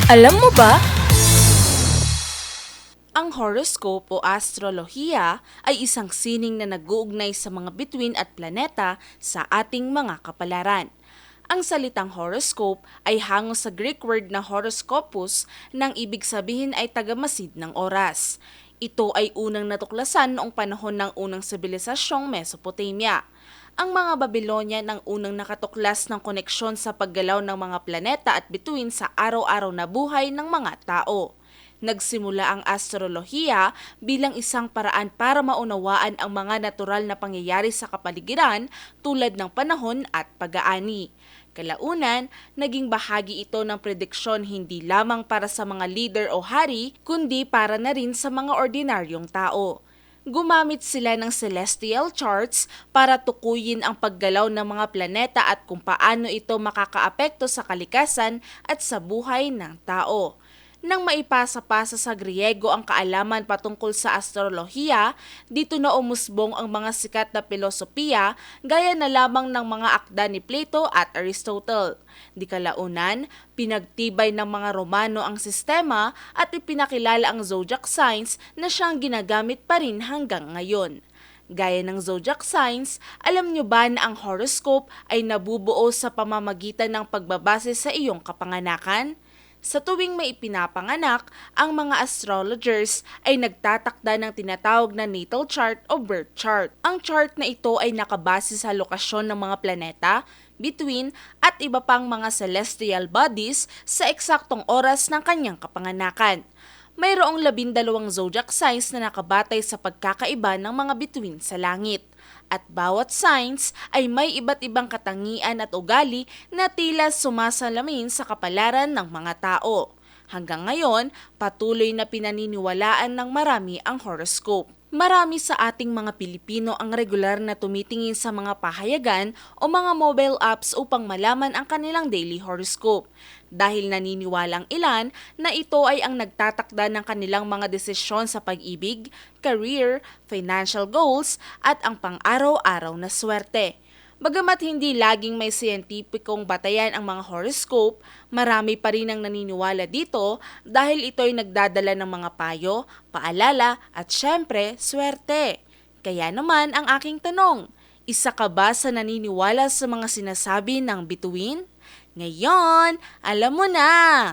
Alam mo ba? Ang horoscope o astrolohiya ay isang sining na nag-uugnay sa mga bituin at planeta sa ating mga kapalaran. Ang salitang horoscope ay hango sa Greek word na horoskopos nang ibig sabihin ay tagamasid ng oras. Ito ay unang natuklasan noong panahon ng unang sibilisasyong Mesopotamia. Ang mga Babilonian ang unang nakatuklas ng koneksyon sa paggalaw ng mga planeta at bituin sa araw-araw na buhay ng mga tao. Nagsimula ang astrolohiya bilang isang paraan para maunawaan ang mga natural na pangyayari sa kapaligiran tulad ng panahon at pag-aani. Kalaunan, naging bahagi ito ng prediksyon hindi lamang para sa mga leader o hari, kundi para na rin sa mga ordinaryong tao. Gumamit sila ng celestial charts para tukuyin ang paggalaw ng mga planeta at kung paano ito makakaapekto sa kalikasan at sa buhay ng tao. Nang maipasa-pasa sa Griego ang kaalaman patungkol sa astrolohiya, dito na umusbong ang mga sikat na pilosopiya gaya na lamang ng mga akda ni Plato at Aristotle. Di kalaunan, pinagtibay ng mga Romano ang sistema at ipinakilala ang zodiac signs na siyang ginagamit pa rin hanggang ngayon. Gaya ng zodiac signs, alam nyo ba na ang horoscope ay nabubuo sa pamamagitan ng pagbabase sa iyong kapanganakan? Sa tuwing may ipinapanganak, ang mga astrologers ay nagtatakda ng tinatawag na natal chart o birth chart. Ang chart na ito ay nakabase sa lokasyon ng mga planeta, bituin at iba pang mga celestial bodies sa eksaktong oras ng kanyang kapanganakan. Mayroong 12 zodiac signs na nakabatay sa pagkakaiba ng mga bituin sa langit. At bawat signs ay may iba't ibang katangian at ugali na tila sumasalamin sa kapalaran ng mga tao. Hanggang ngayon, patuloy na pinaniniwalaan ng marami ang horoscope. Marami sa ating mga Pilipino ang regular na tumitingin sa mga pahayagan o mga mobile apps upang malaman ang kanilang daily horoscope. Dahil naniniwalang ilan na ito ay ang nagtatakda ng kanilang mga desisyon sa pag-ibig, career, financial goals at ang pang-araw-araw na swerte. Bagamat hindi laging may siyentipikong batayan ang mga horoscope, marami pa rin ang naniniwala dito dahil ito'y nagdadala ng mga payo, paalala at syempre, swerte. Kaya naman ang aking tanong, isa ka ba sa naniniwala sa mga sinasabi ng bituin? Ngayon, alam mo na!